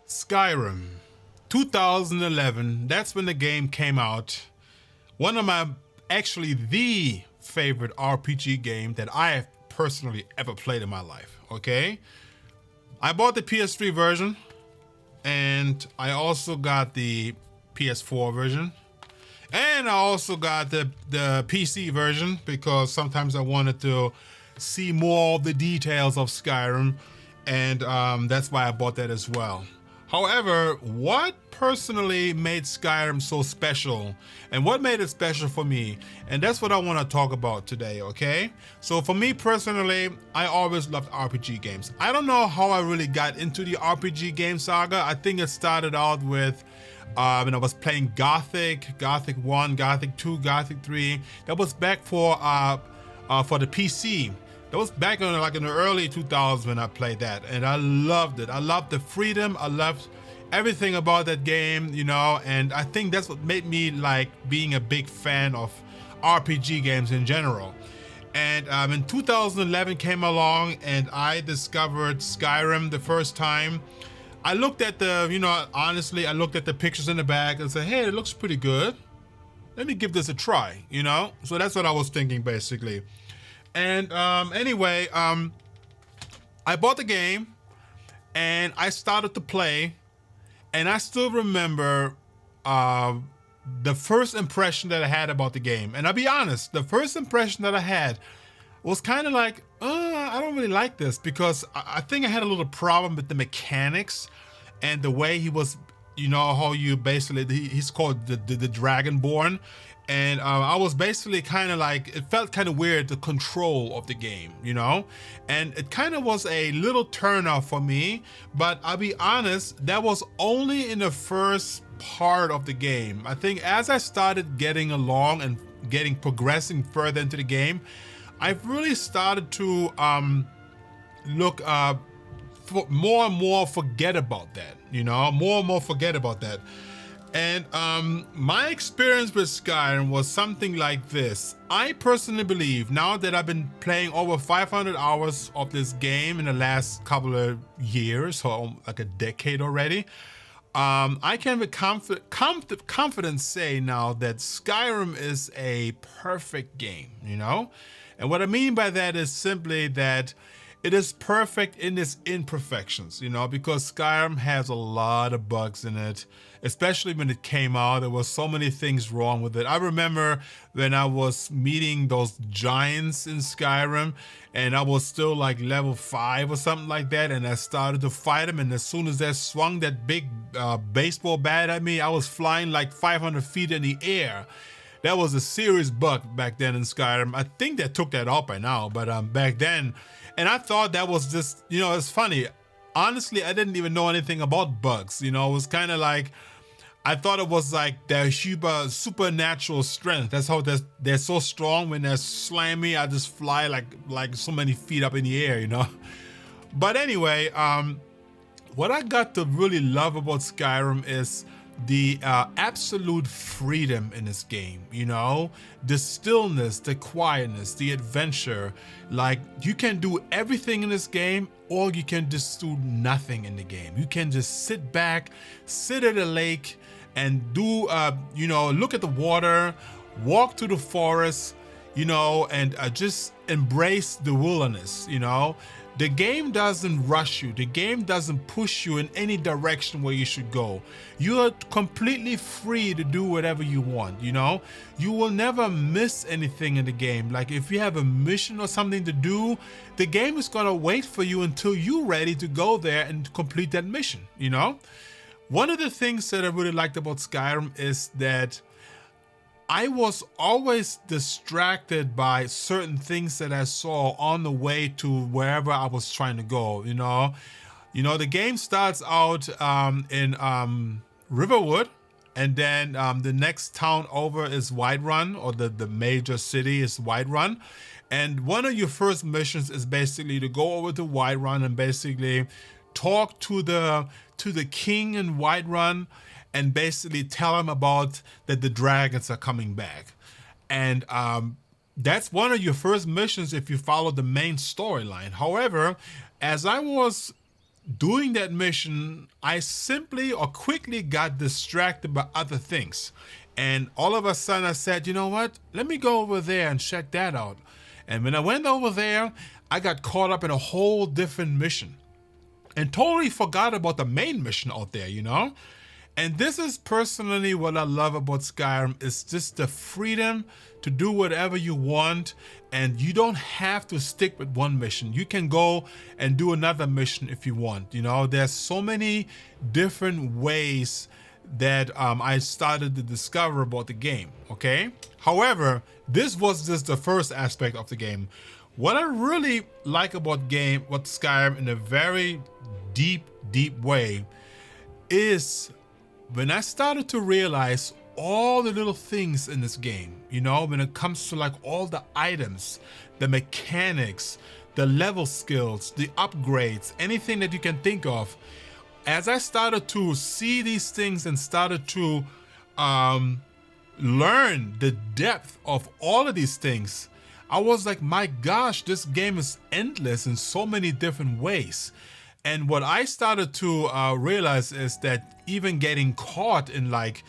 Skyrim, 2011. That's when the game came out. One of my, actually the favorite RPG game that I have personally ever played in my life. Okay, I bought the PS3 version, and I also got the PS4 version, and I also got the PC version because sometimes I wanted to see more of the details of Skyrim, and that's why I bought that as well. However, what personally made Skyrim so special, and what made it special for me, and that's what I want to talk about today, okay? So for me personally, I always loved RPG games. I don't know how I really got into the RPG game saga. I think it started out with when I was playing Gothic 1, Gothic 2, Gothic 3. That was back for the PC. That was back in the early 2000s when I played that, and I loved it. I loved the freedom. I loved everything about that game, you know, and I think that's what made me like being a big fan of RPG games in general. And in 2011 came along, and I discovered Skyrim the first time. I looked at honestly, I looked at the pictures in the back and said, hey, it looks pretty good. Let me give this a try, you know? So that's what I was thinking basically. And anyway, I bought the game and I started to play, and I still remember the first impression that I had about the game. And I'll be honest, the first impression that I had was kind of like, I don't really like this, because I think I had a little problem with the mechanics and the way he was, you know, how you basically, he's called the Dragonborn. And I was basically kind of like, it felt kind of weird, the control of the game, you know? And it kind of was a little turn off for me, but I'll be honest, that was only in the first part of the game. I think as I started getting along and progressing further into the game, I've really started to look for more and more forget about that, you know? More and more forget about that. And my experience with Skyrim was something like this. I personally believe, now that I've been playing over 500 hours of this game in the last couple of years, or like a decade already, I can with confidence say now that Skyrim is a perfect game, you know? And what I mean by that is simply that it is perfect in its imperfections, you know, because Skyrim has a lot of bugs in it, especially when it came out. There were so many things wrong with it. I remember when I was meeting those giants in Skyrim, and I was still like level 5 or something like that, and I started to fight them, and as soon as they swung that big baseball bat at me, I was flying like 500 feet in the air. That was a serious bug back then in Skyrim. I think they took that out by now, but back then, and I thought that was just, you know, it's funny. Honestly, I didn't even know anything about bugs. You know, it was kind of like, I thought it was like their supernatural strength. That's how they're so strong. When they're slimy, I just fly like so many feet up in the air, you know. But anyway, what I got to really love about Skyrim is the absolute freedom in this game, you know, the stillness, the quietness, the adventure. Like, you can do everything in this game, or you can just do nothing in the game. You can just sit back, sit at a lake, and do, you know, look at the water, walk through the forest, you know, and just embrace the wilderness, you know. The game doesn't rush you. The game doesn't push you in any direction where you should go. You are completely free to do whatever you want, you know? You will never miss anything in the game. Like, if you have a mission or something to do, the game is gonna wait for you until you're ready to go there and complete that mission, you know? One of the things that I really liked about Skyrim is that I was always distracted by certain things that I saw on the way to wherever I was trying to go, you know? You know, the game starts out in Riverwood, and then the next town over is Whiterun, or the major city is Whiterun. And one of your first missions is basically to go over to Whiterun and basically talk to the king in Whiterun, and basically tell him about that the dragons are coming back. And that's one of your first missions if you follow the main storyline. However, as I was doing that mission, I simply or quickly got distracted by other things. And all of a sudden I said, you know what? Let me go over there and check that out. And when I went over there, I got caught up in a whole different mission and totally forgot about the main mission out there, you know? And this is personally what I love about Skyrim, is just the freedom to do whatever you want, and you don't have to stick with one mission. You can go and do another mission if you want. You know, there's so many different ways that I started to discover about the game, okay? However, this was just the first aspect of the game. What I really like about Skyrim in a very deep way is when I started to realize all the little things in this game, you know, when it comes to like all the items, the mechanics, the level skills, the upgrades, anything that you can think of. As I started to see these things and started to learn the depth of all of these things, I was like, my gosh, this game is endless in so many different ways. And what I started to realize is that even getting caught in like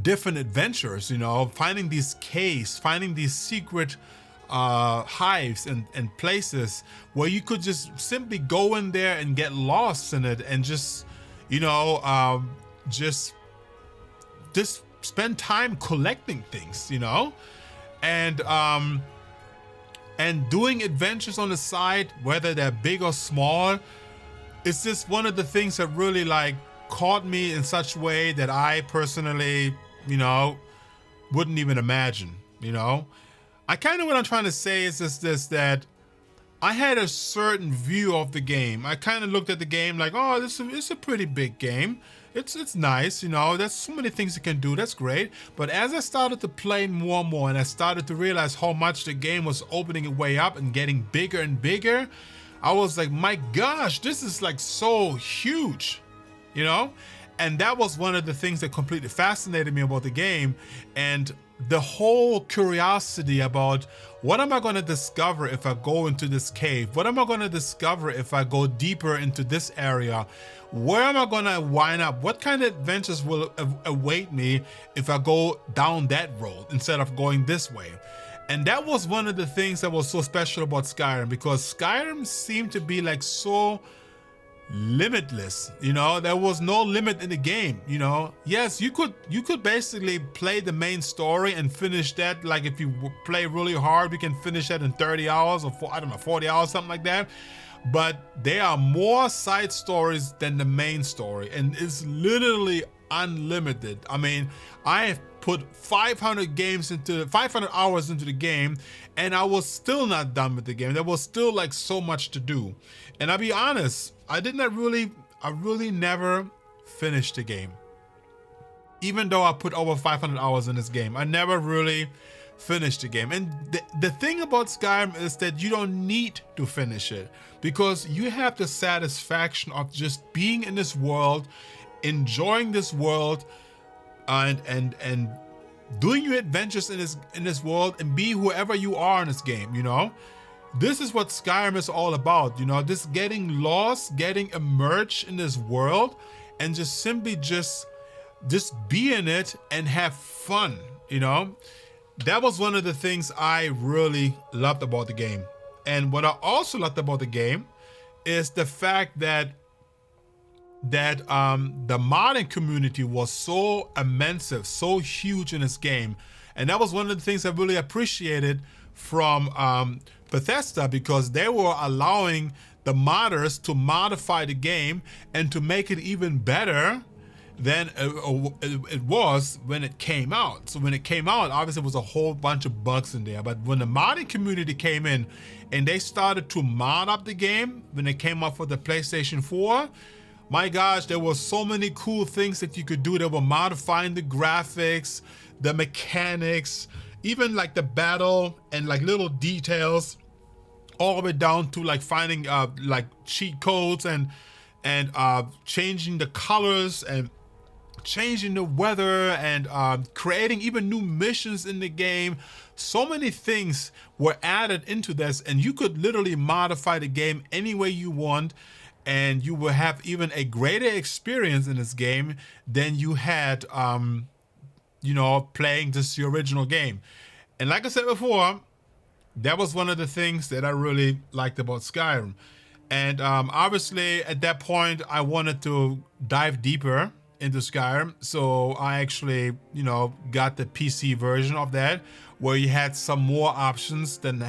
different adventures, you know, finding these caves, finding these secret hives and places where you could just simply go in there and get lost in it and just, you know, just spend time collecting things, you know, and doing adventures on the side, whether they're big or small. It's just one of the things that really like caught me in such a way that I personally, you know, wouldn't even imagine, you know. I kind of, what I'm trying to say is just this, that I had a certain view of the game. I kind of looked at the game like, oh, it's a pretty big game. It's nice, you know, there's so many things you can do, that's great. But as I started to play more and more, and I started to realize how much the game was opening its way up and getting bigger and bigger, I was like, my gosh, this is like so huge, you know? And that was one of the things that completely fascinated me about the game. And the whole curiosity about, what am I going to discover if I go into this cave? What am I going to discover if I go deeper into this area? Where am I going to wind up? What kind of adventures will await me if I go down that road instead of going this way? And that was one of the things that was so special about Skyrim, because Skyrim seemed to be like so limitless, you know. There was no limit in the game, you know. Yes, you could basically play the main story and finish that. Like if you play really hard, we can finish that in 30 hours or 40 hours, something like that. But there are more side stories than the main story, and it's literally unlimited. I mean, I have put 500 hours into the game, and I was still not done with the game. There was still like so much to do. And I'll be honest, I really never finished the game. Even though I put over 500 hours in this game, I never really finished the game. And the thing about Skyrim is that you don't need to finish it, because you have the satisfaction of just being in this world, enjoying this world, and doing your adventures in this world, and be whoever you are in this game, you know. This is what Skyrim is all about, you know, just getting lost, getting immersed in this world, and just simply just be in it and have fun, you know. That was one of the things I really loved about the game. And what I also loved about the game is the fact that the modding community was so immense, so huge in this game. And that was one of the things I really appreciated from Bethesda, because they were allowing the modders to modify the game and to make it even better than it was when it came out. So when it came out, obviously it was a whole bunch of bugs in there. But when the modding community came in and they started to mod up the game, when it came out for the PlayStation 4, my gosh, there were so many cool things that you could do. They were modifying the graphics, the mechanics, even like the battle and like little details, all the way down to like finding like cheat codes and changing the colors and changing the weather and creating even new missions in the game, So many things were added into this, and you could literally modify the game any way you want, and you will have even a greater experience in this game than you had, playing just the original game. And like I said before, that was one of the things that I really liked about Skyrim. And obviously, at that point, I wanted to dive deeper into Skyrim. So I actually, got the PC version of that, where you had some more options than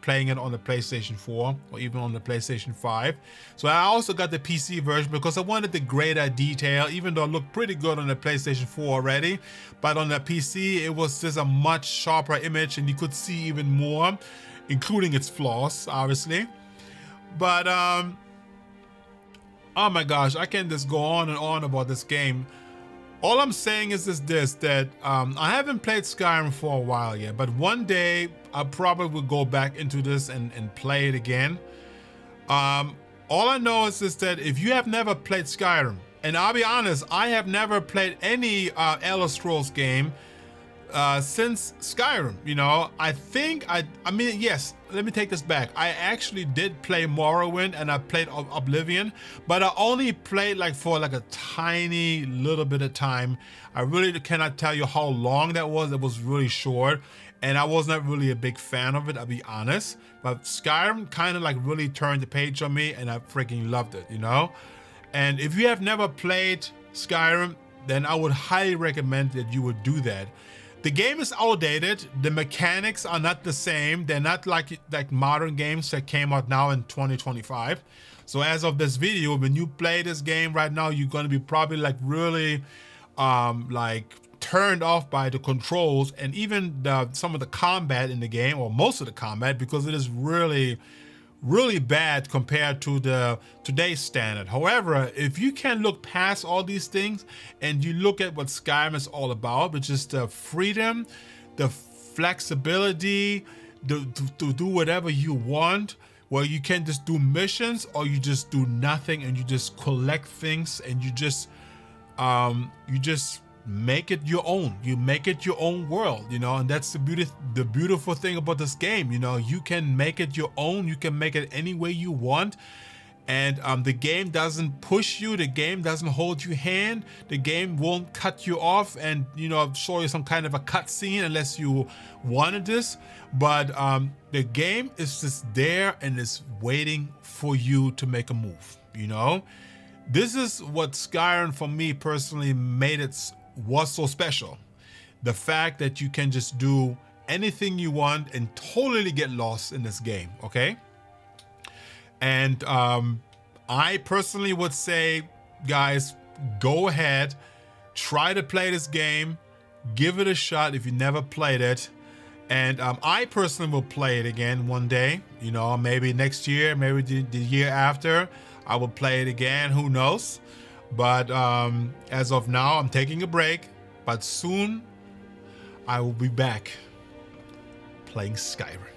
playing it on the PlayStation 4 or even on the PlayStation 5. So I also got the PC version because I wanted the greater detail, even though it looked pretty good on the PlayStation 4 already. But on the PC, it was just a much sharper image, and you could see even more, including its flaws, obviously. But oh my gosh, I can just go on and on about this game. All I'm saying is that I haven't played Skyrim for a while yet, but one day I probably will go back into this and play it again. All I know is that if you have never played Skyrim, and I'll be honest, I have never played any Elder Scrolls game since Skyrim. I mean, yes, let me take this back. I actually did play Morrowind and I played Oblivion, but I only played for a tiny little bit of time. I really cannot tell you how long that was. It was really short, and I was not really a big fan of it, I'll be honest. But Skyrim kind of really turned the page on me, and I freaking loved it, And if you have never played Skyrim, then I would highly recommend that you would do that. The game is outdated. The mechanics are not the same. They're not like modern games that came out now in 2025. So as of this video, when you play this game right now, you're going to be probably really turned off by the controls and even some of the combat in the game, or most of the combat, because it is really bad compared to today's standard. However, if you can look past all these things and you look at what Skyrim is all about, which is the freedom, the flexibility, to do whatever you want, where you can just do missions or you just do nothing and you just collect things and you just make it your own. You make it your own world, and that's the beautiful thing about this game. You can make it your own. You can make it any way you want. And the game doesn't push you. The game doesn't hold your hand. The game won't cut you off and, show you some kind of a cutscene unless you wanted this. But the game is just there and is waiting for you to make a move, This is what Skyrim, for me personally, was so special. The fact that you can just do anything you want and totally get lost in this game, okay? And I personally would say, guys, go ahead, try to play this game, give it a shot if you never played it. And I personally will play it again one day, maybe next year, maybe the year after, I will play it again, who knows? But as of now, I'm taking a break, but soon I will be back playing Skyrim.